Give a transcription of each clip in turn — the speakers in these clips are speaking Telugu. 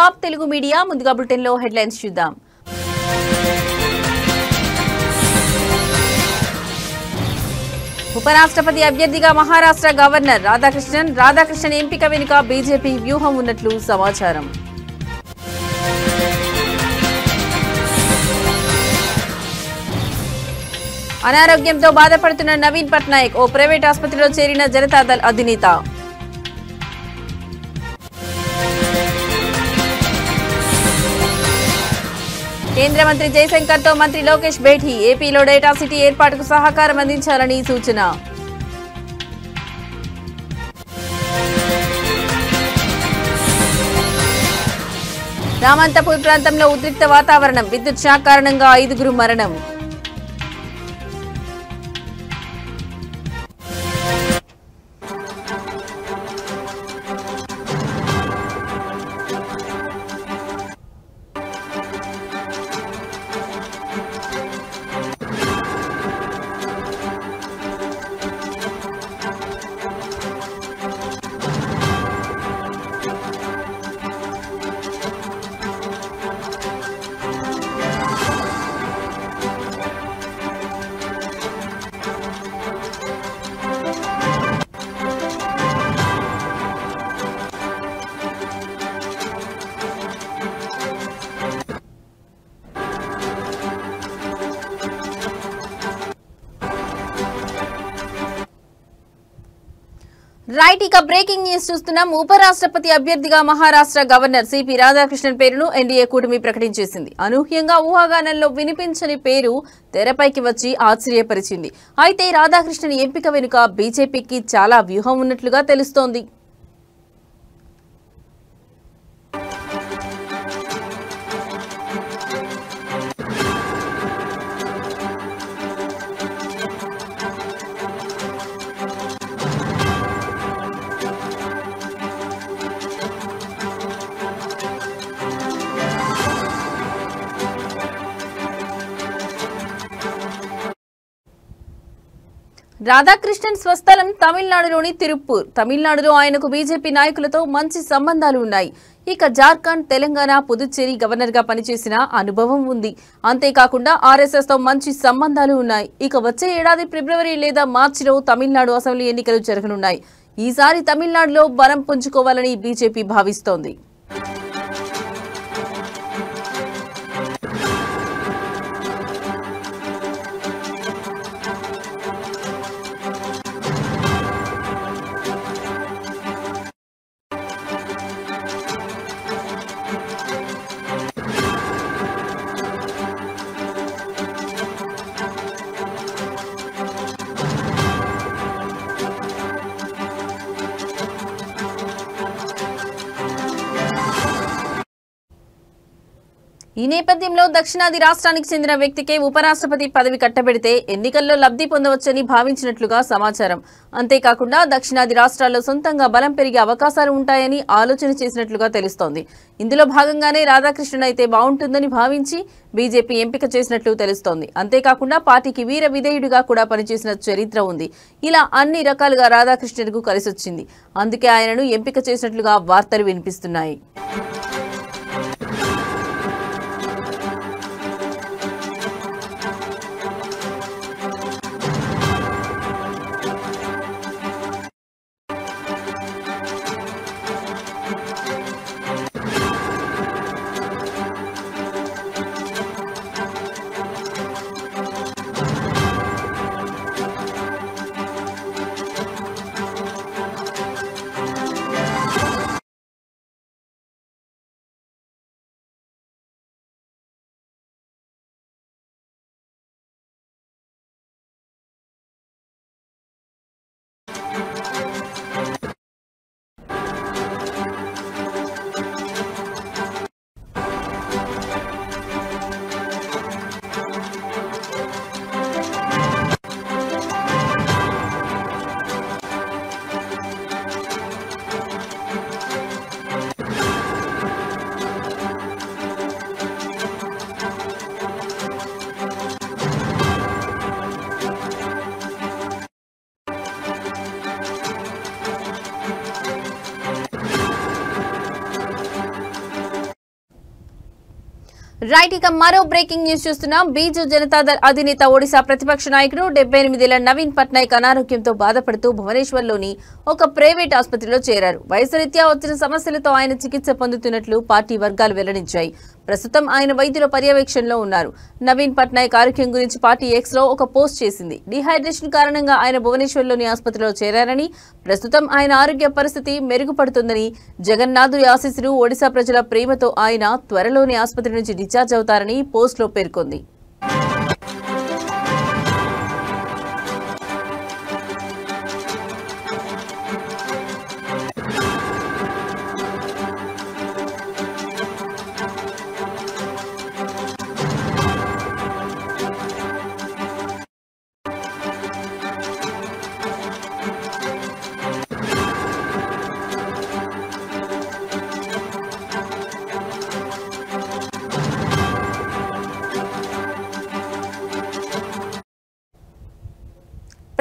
టాప్ తెలుగు మీడియా ముందుగా బులెటిన్ లో హెడ్లైన్స్ చూద్దాం. ఉపరాష్ట్రపతి అభ్యర్థిగా మహారాష్ట్ర గవర్నర్ రాధాకృష్ణన్ ఎంపిక వెనుక బీజేపీ వ్యూహం ఉన్నట్లు సమాచారం. అనారోగ్యంతో బాధపడుతున్న నవీన్ పట్నాయక్ ఓ ప్రైవేట్ ఆసుపత్రిలో చేరిన జనతాదళ్ అధినేత. కేంద్ర మంత్రి జయశంకర్ తో మంత్రి లోకేష్ భేటీ. ఏపీలో డేటా సిటీ ఏర్పాటుకు సహకారం అందించాలని సూచన. రామంతపూర్ ప్రాంతంలో ఉద్రిక్త వాతావరణం. విద్యుత్ షాక్ కారణంగా 5 మరణం. రైట్, ఇక బ్రేకింగ్ న్యూస్ చూస్తున్నాం. ఉపరాష్ట్రపతి అభ్యర్థిగా మహారాష్ట్ర గవర్నర్ సిపి రాధాకృష్ణన్ పేరును ఎన్డీఏ కూటమి ప్రకటించేసింది. అనూహ్యంగా ఊహాగానంలో వినిపించని పేరు తెరపైకి వచ్చి ఆశ్చర్యపరిచింది. అయితే రాధాకృష్ణన్ ఎంపిక వెనుక బీజేపీకి చాలా వ్యూహం ఉన్నట్లుగా తెలుస్తోంది. రాధాకృష్ణన్ స్వస్థలం తమిళనాడులోని తిరుప్పూర్. తమిళనాడులో ఆయనకు బీజేపీ నాయకులతో మంచి సంబంధాలు ఉన్నాయి. ఇక జార్ఖండ్, తెలంగాణ, పుదుచ్చేరి గవర్నర్ గా పనిచేసిన అనుభవం ఉంది. అంతేకాకుండా ఆర్ఎస్ఎస్ తో మంచి సంబంధాలు ఉన్నాయి. ఇక వచ్చే ఏడాది ఫిబ్రవరి లేదా మార్చిలో తమిళనాడు అసెంబ్లీ ఎన్నికలు జరగనున్నాయి. ఈసారి తమిళనాడులో బలం పుంజుకోవాలని బీజేపీ భావిస్తోంది. ఈ నేపథ్యంలో దక్షిణాది రాష్ట్రానికి చెందిన వ్యక్తికే ఉపరాష్ట్రపతి పదవి కట్టబెడితే ఎన్నికల్లో లబ్ధి పొందవచ్చని భావించినట్లుగా సమాచారం. అంతేకాకుండా దక్షిణాది రాష్ట్రాల్లో సొంతంగా బలం పెరిగే అవకాశాలు ఉంటాయని ఆలోచన చేసినట్లుగా తెలుస్తోంది. ఇందులో భాగంగానే రాధాకృష్ణన్ అయితే బాగుంటుందని భావించి బీజేపీ ఎంపిక చేసినట్లు తెలుస్తోంది. అంతేకాకుండా పార్టీకి వీర విధేయుడిగా కూడా పనిచేసిన చరిత్ర ఉంది. ఇలా అన్ని రకాలుగా రాధాకృష్ణన్ కు కలిసొచ్చింది. అందుకే ఆయనను ఎంపిక చేసినట్లుగా వార్తలు వినిపిస్తున్నాయి. రైట్ ఇక మరో బ్రేకింగ్ న్యూస్ చూస్తున్నాం. బీజు జనతాదళ్ అధినేత ఒడిశా ప్రతిపక్ష నాయకుడు 78 ఏళ్ల నవీన్ పట్నాయక్ అనారోగ్యంతో బాధపడుతూ భువనేశ్వర్లోని ఒక ప్రైవేట్ ఆసుపత్రిలో చేరారు. వయసురీత్యా వచ్చిన సమస్యలతో ఆయన చికిత్స పొందుతున్నట్లు పార్టీ వర్గాలు వెల్లడించాయి. ప్రస్తుతం ఆయన వైద్యుల పర్యవేక్షణలో ఉన్నారు. నవీన్ పట్నాయక్ ఆరోగ్యం గురించి పార్టీ ఎక్స్ లో ఒక పోస్ట్ చేసింది. డిహైడ్రేషన్ కారణంగా ఆయన భువనేశ్వర్లోని ఆసుపత్రిలో చేరారని, ప్రస్తుతం ఆయన ఆరోగ్య పరిస్థితి మెరుగుపడుతుందని, జగన్నాథుడి ఆశీస్సులు, ఒడిశా ప్రజల ప్రేమతో ఆయన త్వరలోనే ఆసుపత్రి నుంచి డిశ్చార్జ్ అవుతారని పోస్టులో పేర్కొంది.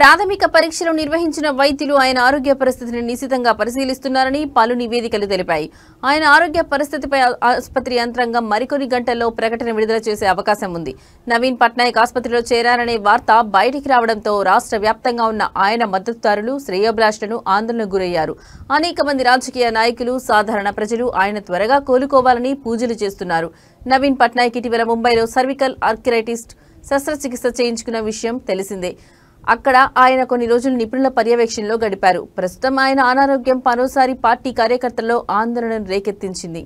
ప్రాథమిక పరీక్షలు నిర్వహించిన వైద్యులు ఆయన ఆరోగ్య పరిస్థితిని నిశితంగా పరిశీలిస్తున్నారని పలు నివేదికలు తెలిపాయి. ఆయన ఆరోగ్య పరిస్థితిపై ఆసుపత్రి యంత్రాంగం మరికొన్ని గంటల్లో ప్రకటన విడుదల చేసే అవకాశం ఉంది. నవీన్ పట్నాయక్ ఆసుపత్రిలో చేరారనే వార్త బయటికి రావడంతో రాష్ట్ర వ్యాప్తంగా ఉన్న ఆయన మద్దతుదారులు, శ్రేయోభిలాషులను ఆందోళనకు గురయ్యారు. అనేక మంది రాజకీయ నాయకులు, సాధారణ ప్రజలు ఆయన త్వరగా కోలుకోవాలని పూజలు చేస్తున్నారు. నవీన్ పట్నాయక్ ఇటీవల ముంబైలో సర్వికల్ ఆర్కిరైటిస్ శస్త్రచికిత్స చేయించుకున్న విషయం తెలిసిందే. అక్కడ ఆయన కొన్ని రోజులు నిపుణుల పర్యవేక్షణలో గడిపారు. ప్రస్తుతం ఆయన అనారోగ్యం మరోసారి పార్టీ కార్యకర్తల్లో ఆందోళనను రేకెత్తించింది.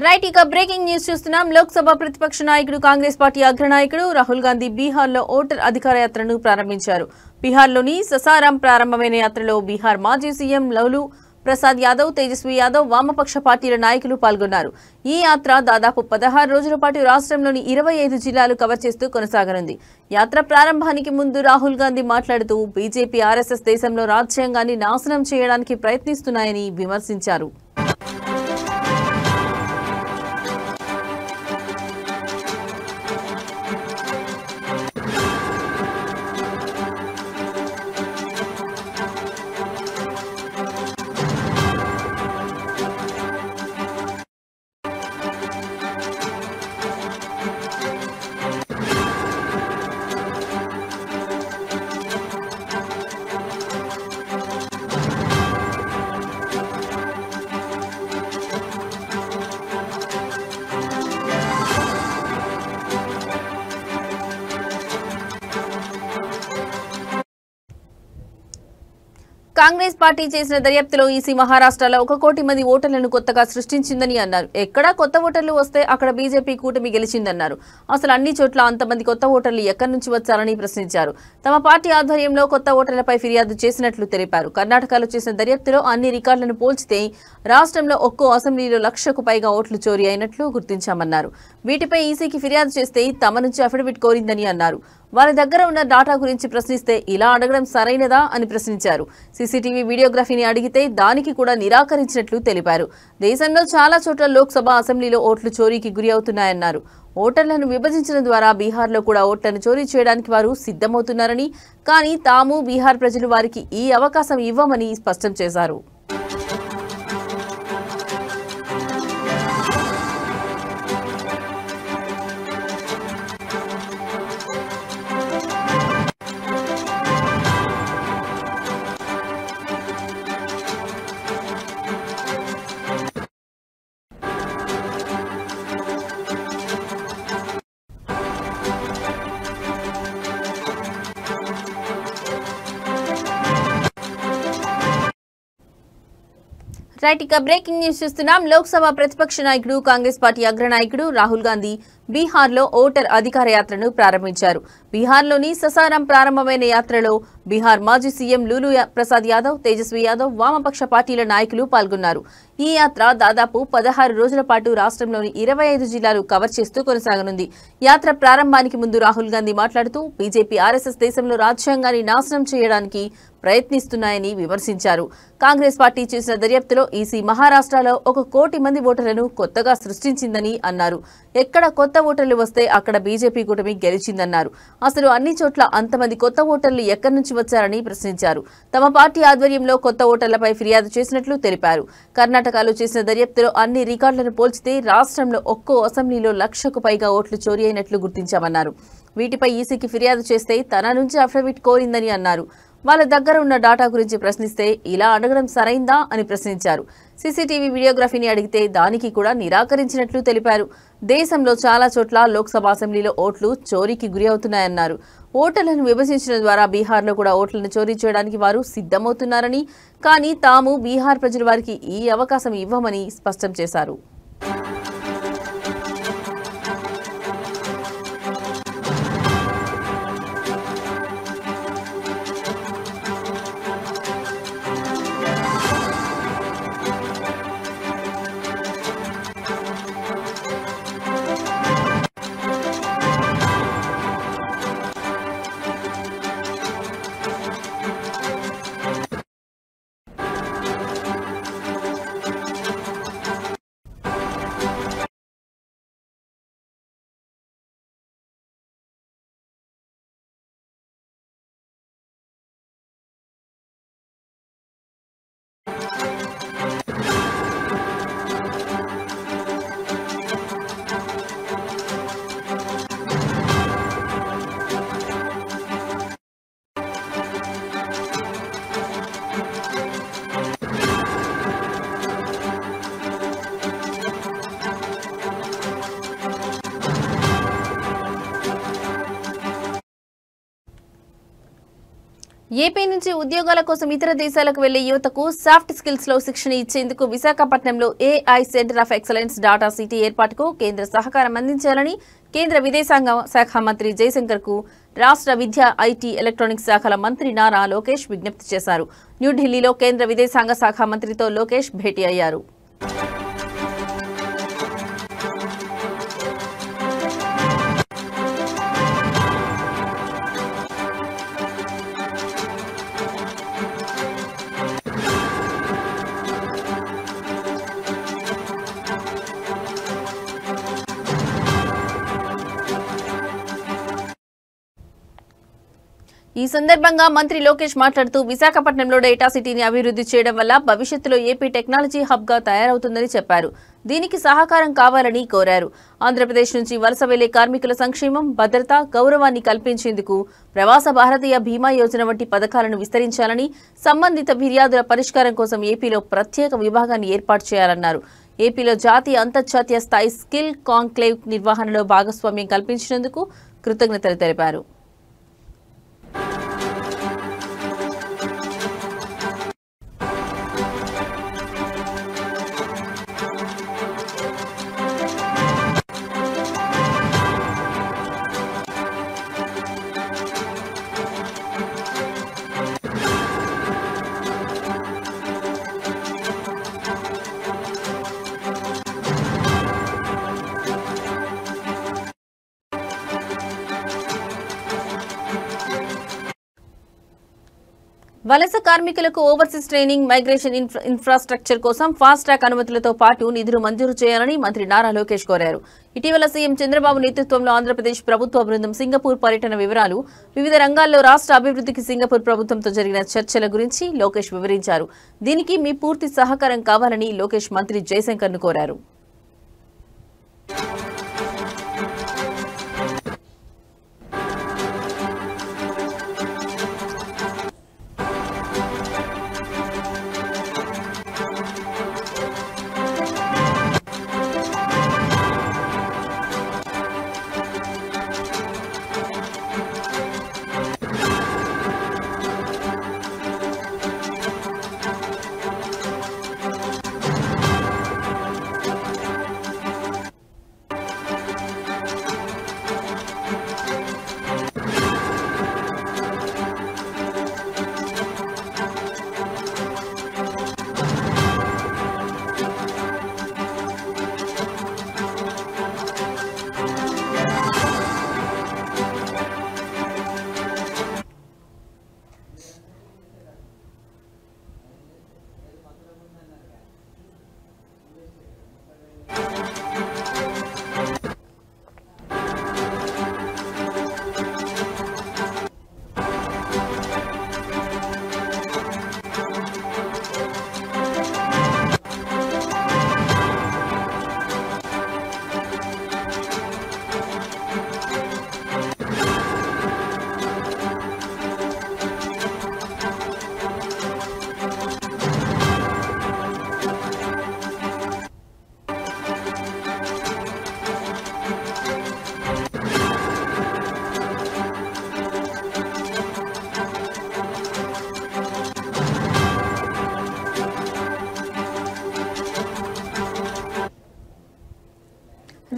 రైట్ ఇక బ్రేకింగ్ న్యూస్ చూస్తున్నాం. లోక్సభ ప్రతిపక్ష నాయకుడు, కాంగ్రెస్ పార్టీ అగ్రనాయకుడు రాహుల్ గాంధీ బీహార్లో ఓటర్ అధికార యాత్రను ప్రారంభించారు. బీహార్లోని ససారాం ప్రారంభమైన యాత్రలో బీహార్ మాజీ సీఎం లలూ ప్రసాద్ యాదవ్, తేజస్వి యాదవ్, వామపక్ష పార్టీల నాయకులు పాల్గొన్నారు. ఈ యాత్ర దాదాపు 16 రోజుల పాటు రాష్ట్రంలోని 25 జిల్లాలు కవర్ చేస్తూ కొనసాగనుంది. యాత్ర ప్రారంభానికి ముందు రాహుల్ గాంధీ మాట్లాడుతూ బీజేపీ, ఆర్ఎస్ఎస్ దేశంలో రాజ్యాంగాన్ని నాశనం చేయడానికి ప్రయత్నిస్తున్నాయని విమర్శించారు. కాంగ్రెస్ పార్టీ చేసిన దర్యాప్తులో ఈసీ మహారాష్ట్రలో 1 కోటి మంది ఓటర్లను కొత్తగా సృష్టించిందని అన్నారు. ఎక్కడా కొత్త ఓటర్లు వస్తే అక్కడ బీజేపీ కూటమి గెలిచిందన్నారు. అసలు అన్ని చోట్ల అంతమంది కొత్త ఓటర్లు ఎక్కడి నుంచి వచ్చారని ప్రశ్నించారు. తమ పార్టీ ఆధ్వర్యంలో కొత్త ఓటర్లపై ఫిర్యాదు చేసినట్లు తెలిపారు. కర్ణాటకలో చేసిన దర్యాప్తులో అన్ని రికార్డులను పోల్చితే రాష్ట్రంలో ఒక్కో అసెంబ్లీలో 1,00,000కు పైగా ఓట్లు చోరీ అయినట్లు గుర్తించామన్నారు. వీటిపై ఈసీకి ఫిర్యాదు చేస్తే తమ నుంచి అఫిడవిట్ కోరిందని అన్నారు. వారి దగ్గర ఉన్న డాటా గురించి ప్రశ్నిస్తే ఇలా అడగడం సరైనదా అని ప్రశ్నించారు. సీసీటీవీ వీడియోగ్రఫీని అడిగితే దానికి కూడా నిరాకరించినట్లు తెలిపారు. దేశంలో చాలా చోట్ల లోక్సభ, అసెంబ్లీలో ఓట్లు చోరీకి గురి అవుతున్నాయన్నారు. ఓటర్లను విభజించడం ద్వారా బీహార్లో కూడా ఓట్లను చోరీ చేయడానికి వారు సిద్ధమవుతున్నారని, కానీ తాము బీహార్ ప్రజలు వారికి ఈ అవకాశం ఇవ్వమని స్పష్టం చేశారు. రైట్, ఇక బ్రేకింగ్ న్యూస్ చూస్తున్నాం. లోక్సభ ప్రతిపక్ష నాయకుడు కాంగ్రెస్ పార్టీ అగ్రనాయకుడు రాహుల్ గాంధీ బీహార్లో ఓటర్ అధికార యాత్రను ప్రారంభించారు. బీహార్లోని ససారాం ప్రారంభమైన యాత్రలో బీహార్ మాజీ సీఎం లూలు ప్రసాద్ యాదవ్, తేజస్వి యాదవ్, వామపక్ష పార్టీల నాయకులు పాల్గొన్నారు. ఈ యాత్ర దాదాపు 16 రోజుల పాటు రాష్ట్రంలోని 25 జిల్లాలు కవర్ చేస్తూ కొనసాగనుంది. యాత్ర ప్రారంభానికి ముందు రాహుల్ గాంధీ మాట్లాడుతూ బీజేపీ, ఆర్ఎస్ఎస్ దేశంలో రాజ్యాంగాన్ని నాశనం చేయడానికి ప్రయత్నిస్తున్నాయని విమర్శించారు. కాంగ్రెస్ పార్టీ చేసిన దర్యాప్తులో ఈసీ మహారాష్ట్రలో 1 కోటి మంది ఓటర్లను కొత్తగా సృష్టించిందని అన్నారు. ఎక్కడ కొత్త ఓటర్లు వస్తే అక్కడ బీజేపీ కూటమి గెలిచిందన్నారు. అసలు అన్ని చోట్ల అంతమంది కొత్త ఓటర్లు ఎక్కడి నుంచి వచ్చారని ప్రశ్నించారు. తమ పార్టీ ఆధ్వర్యంలో కొత్త ఓటర్లపై ఫిర్యాదు చేసినట్లు తెలిపారు. కర్ణాటకలో చేసిన దర్యాప్తులో అన్ని రికార్డులను పోల్చితే రాష్ట్రంలో ఒక్కో అసెంబ్లీలో 1,00,000కు పైగా ఓట్లు చోరీ అయినట్లు గుర్తించామన్నారు. వీటిపై ఈసీకి ఫిర్యాదు చేస్తే తన నుంచి అఫిడవిట్ కోరిందని అన్నారు. వాళ్ళ దగ్గర ఉన్న డాటా గురించి ప్రశ్నిస్తే ఇలా అడగడం సరైందా అని ప్రశ్నించారు. సీసీటీవీ వీడియోగ్రఫీని అడిగితే దానికి కూడా నిరాకరించినట్లు తెలిపారు. దేశంలో చాలా చోట్ల లోక్సభ అసెంబ్లీలో ఓట్లు చోరీకి గురి అవుతున్నాయన్నారు. ఓటర్లను విభజించడం ద్వారా బీహార్లో కూడా ఓట్లను చోరీ చేయడానికి వారు సిద్ధమవుతున్నారని, కానీ తాము బీహార్ ప్రజలు వారికి ఈ అవకాశం ఇవ్వమని స్పష్టం చేశారు. ఏపీ నుంచి ఉద్యోగాల కోసం ఇతర దేశాలకు వెళ్లే యువతకు సాఫ్ట్ స్కిల్స్ లో శిక్షణ ఇచ్చేందుకు విశాఖపట్నంలో AI center of excellence data city ఏర్పాటుకు కేంద్ర సహకారం అందించాలని కేంద్ర విదేశాంగ శాఖ మంత్రి జయశంకర్ కు రాష్ట్ర విద్యా, ఐటీ, ఎలక్ట్రానిక్స్ శాఖల మంత్రి నారా లోకేష్ విజ్ఞప్తి చేశారు. న్యూఢిల్లీలో కేంద్ర విదేశాంగ శాఖ మంత్రితో లోకేష్ భేటీ అయ్యారు. ఈ సందర్భంగా మంత్రి లోకేష్ మాట్లాడుతూ విశాఖపట్నంలో డేటా సిటీని అభివృద్ధి చేయడం వల్ల భవిష్యత్తులో ఏపీ టెక్నాలజీ హబ్ గా తయారవుతుందని చెప్పారు. దీనికి సహకారం కావాలని కోరారు. ఆంధ్రప్రదేశ్ నుంచి వలస వెళ్లే కార్మికుల సంక్షేమం, భద్రత, గౌరవాన్ని కల్పించేందుకు ప్రవాస భారతీయ బీమా యోజన వంటి పథకాలను విస్తరించాలని, సంబంధిత ఫిర్యాదుల పరిష్కారం కోసం ఏపీలో ప్రత్యేక విభాగాన్ని ఏర్పాటు చేయాలన్నారు. ఏపీలో జాతీయ, అంతర్జాతీయ స్థాయి స్కిల్ కాంక్లేవ్ నిర్వహణలో భాగస్వామ్యం కల్పించినందుకు కృతజ్ఞతలు తెలిపారు. వలస కార్మికులకు ఓవర్సీస్ ట్రైనింగ్, మైగ్రేషన్ ఇన్ఫ్రాస్ట్రక్చర్ కోసం ఫాస్ట్ ట్రాక్ అనుమతులతో పాటు నిధులు మంజూరు చేయాలని మంత్రి నారా లోకేష్ కోరారు. ఇటీవల సీఎం చంద్రబాబు నేతృత్వంలో ఆంధ్రప్రదేశ్ ప్రభుత్వ బృందం సింగపూర్ పర్యటన వివరాలు, వివిధ రంగాల్లో రాష్ట్ర అభివృద్ధికి సింగపూర్ ప్రభుత్వంతో జరిగిన చర్చల గురించి లోకేష్ వివరించారు. దీనికి మీ పూర్తి సహకారం కావాలని లోకేష్ మంత్రి జయశంకర్ను కోరారు.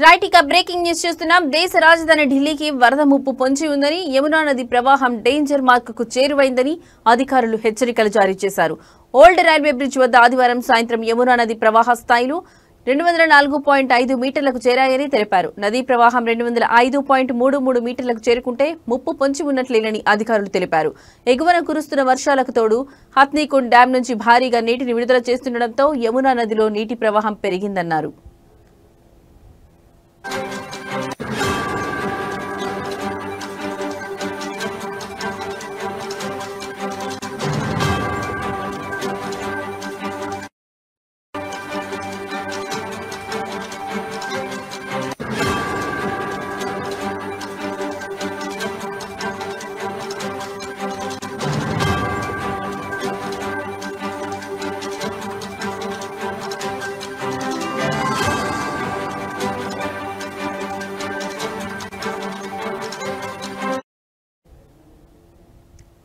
రైట్, ఇక బ్రేకింగ్ న్యూస్ చూస్తున్నాం. దేశ రాజధాని ఢిల్లీకి వరద ముప్పు పొంచి ఉందని, యమునా నది ప్రవాహం డేంజర్ మార్కుకు చేరువైందని అధికారులు హెచ్చరికలు జారీ చేశారు. ఓల్డ్ రైల్వే బ్రిడ్జ్ వద్ద ఆదివారం సాయంత్రం యమునా నది ప్రవాహ స్థాయిలు 204.5 మీటర్లకు చేరాయని తెలిపారు. నదీ ప్రవాహం 205.33 మీటర్లకు చేరుకుంటే ముప్పు పొంచి ఉన్నట్లేనని అధికారులు తెలిపారు. ఎగువన కురుస్తున్న వర్షాలకు తోడు హత్నీకుండ్ డ్యాం నుంచి భారీగా నీటిని విడుదల చేస్తుండటంతో యమునా నదిలో నీటి ప్రవాహం పెరిగిందన్నారు.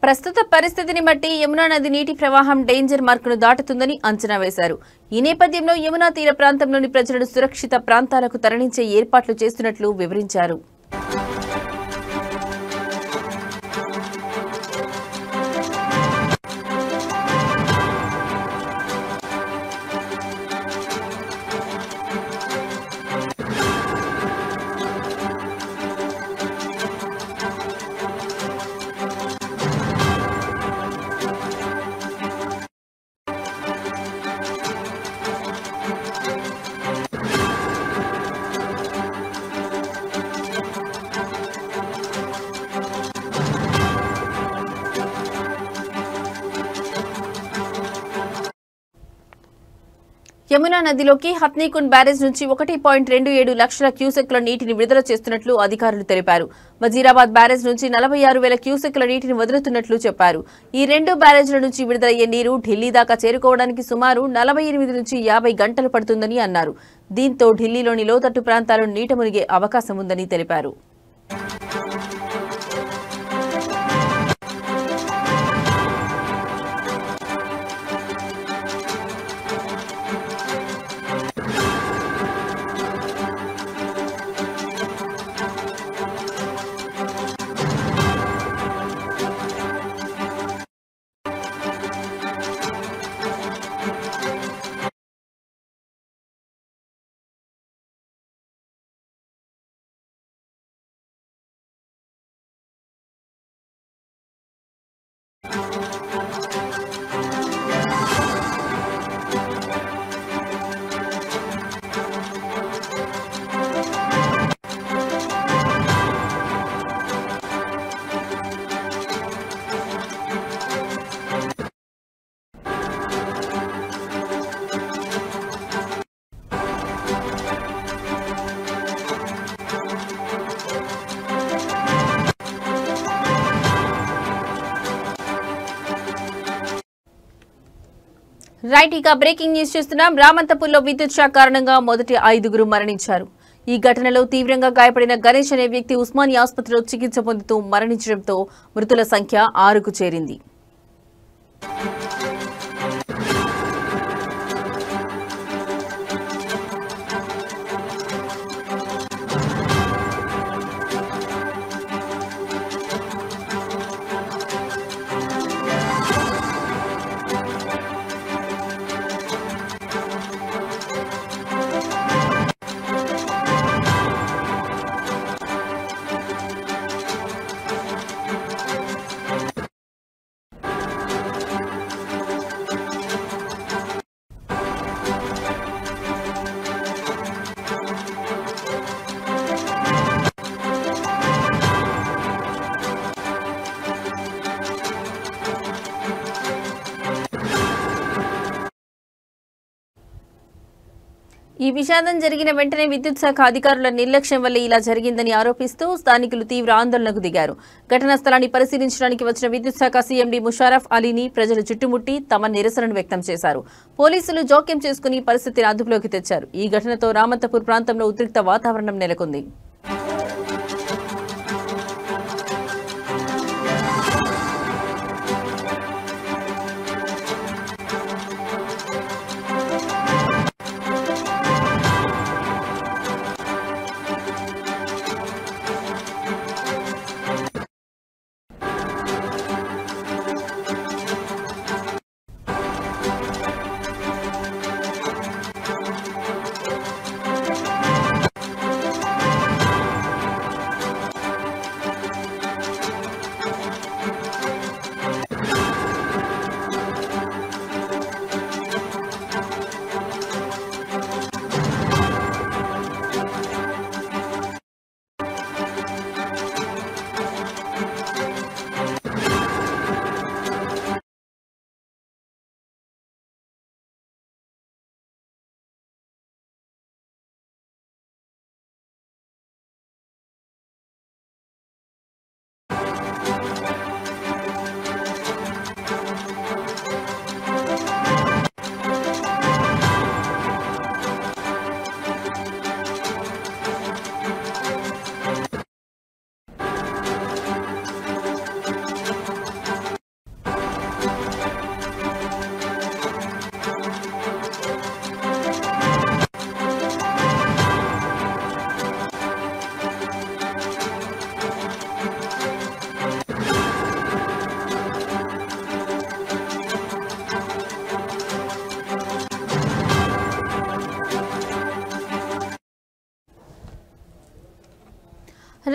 ప్రస్తుత పరిస్థితిని బట్టి యమునా నది నీటి ప్రవాహం డేంజర్ మార్కును దాటుతుందని అంచనా వేశారు. ఈ నేపథ్యంలో యమునా తీర ప్రాంతంలోని ప్రజలను సురక్షిత ప్రాంతాలకు తరలించే ఏర్పాట్లు చేస్తున్నట్లు వివరించారు. యమునా నదిలోకి హత్నీకుండ్ బ్యారేజ్ నుంచి 1.27 లక్షల క్యూసెక్ల నీటిని విడుదల చేస్తున్నట్లు అధికారులు తెలిపారు. వజీరాబాద్ బ్యారేజ్ నుంచి 46,000 క్యూసెక్ల నీటిని వదులుతున్నట్లు చెప్పారు. ఈ రెండు బ్యారేజ్ల నుంచి విడుదలయ్యే నీరు ఢిల్లీ దాకా చేరుకోవడానికి సుమారు 48 నుంచి 50 గంటలు పడుతుందని అన్నారు. దీంతో ఢిల్లీలోని లోతట్టు ప్రాంతాలను నీట మునిగే అవకాశం ఉందని తెలిపారు. రైట్, ఇక బ్రేకింగ్ న్యూస్ చూస్తున్నాం. రామంతపూర్లో విద్యుత్ షాక్ కారణంగా మొదటి 5 మరణించారు. ఈ ఘటనలో తీవ్రంగా గాయపడిన గణేష్ అనే వ్యక్తి ఉస్మానియా ఆసుపత్రిలో చికిత్స పొందుతూ మరణించడంతో మృతుల సంఖ్య 6కు చేరింది. ఈ విషాదం జరిగిన వెంటనే విద్యుత్ శాఖ అధికారుల నిర్లక్ష్యం వల్లే ఇలా జరిగిందని ఆరోపిస్తూ స్థానికులు తీవ్ర ఆందోళనకు దిగారు. ఘటనా స్థలాన్ని పరిశీలించడానికి వచ్చిన విద్యుత్ శాఖ సీఎండీ ముషారఫ్ అలీని ప్రజలు చుట్టుముట్టి తమ నిరసనను వ్యక్తం చేశారు. పోలీసులు జోక్యం చేసుకుని పరిస్థితిని అదుపులోకి తెచ్చారు. ఈ ఘటనతో రామంతపూర్ ప్రాంతంలో ఉద్రిక్త వాతావరణం నెలకొంది.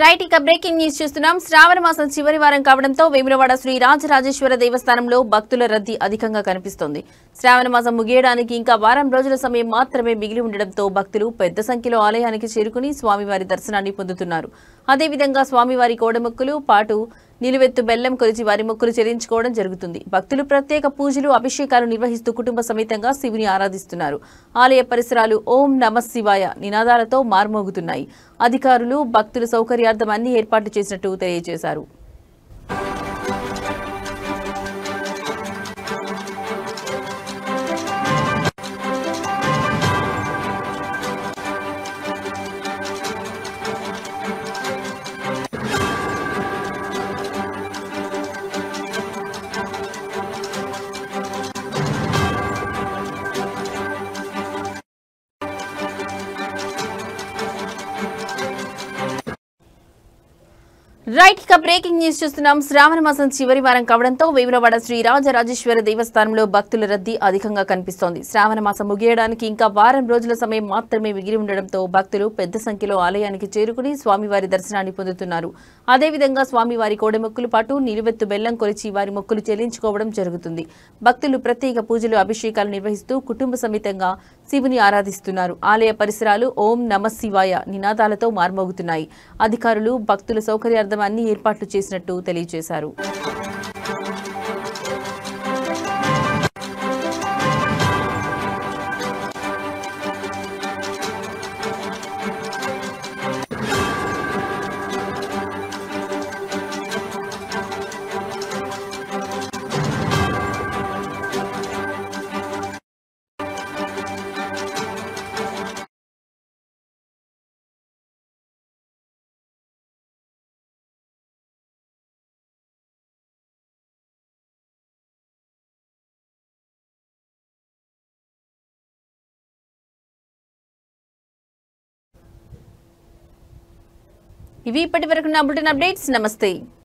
రైట్ ఇక బ్రేకింగ్ న్యూస్ చూస్తున్నాం. శ్రావణ మాసం చివరి వారం కావడంతో వేములవాడ శ్రీ రాజరాజేశ్వర దేవస్థానంలో భక్తుల రద్దీ అధికంగా కనిపిస్తోంది. శ్రావణ మాసం ముగియడానికి ఇంకా వారం రోజుల సమయం మాత్రమే మిగిలి ఉండడంతో భక్తులు పెద్ద సంఖ్యలో ఆలయానికి చేరుకుని స్వామివారి దర్శనాన్ని పొందుతున్నారు. అదేవిధంగా స్వామివారి కోడమొక్కులు పాటు నిలువెత్తు బెల్లం కొలిచి వారి మొక్కులు చెల్లించుకోవడం జరుగుతుంది. భక్తులు ప్రత్యేక పూజలు అభిషేకాలు నిర్వహిస్తూ కుటుంబ సమేతంగా శివుని ఆరాధిస్తున్నారు. ఆలయ పరిసరాలు ఓం నమః శివాయ నినాదాలతో మార్మోగుతున్నాయి. అధికారులు భక్తుల సౌకర్యార్థం అన్ని ఏర్పాట్లు చేసినట్టు తెలియజేశారు. రైట్ ఇక బ్రేకింగ్ న్యూస్ చూస్తున్నాం. శ్రావణ మాసం చివరి వారం కావడంతో వేములవాడ శ్రీ రాజరాజేశ్వర దేవస్థానంలో భక్తుల రద్దీ అధికంగా కనిపిస్తోంది. శ్రావణ మాసం ముగియడానికి ఇంకా వారం రోజుల సమయం మాత్రమే మిగిలి ఉండడంతో భక్తులు పెద్ద సంఖ్యలో ఆలయానికి చేరుకుని స్వామివారి దర్శనాన్ని పొందుతున్నారు. అదేవిధంగా స్వామివారి కోడెమొక్కులు పాటు నిలువెత్తు బెల్లం కొలిచి వారి మొక్కులు చెల్లించుకోవడం జరుగుతుంది. భక్తులు ప్రత్యేక పూజలు అభిషేకాలు నిర్వహిస్తూ కుటుంబ సమేతంగా శివుని ఆరాధిస్తున్నారు. ఆలయ పరిసరాలు ఓం నమః శివాయ నినాదాలతో మార్మోగుతున్నాయి. అధికారులు భక్తుల సౌకర్యార్థం అన్ని ఏర్పాట్లు చేసినట్టు తెలియజేశారు. ఇవి ఇప్పటివరకు నా బులెటిన్ అప్డేట్స్. నమస్తే.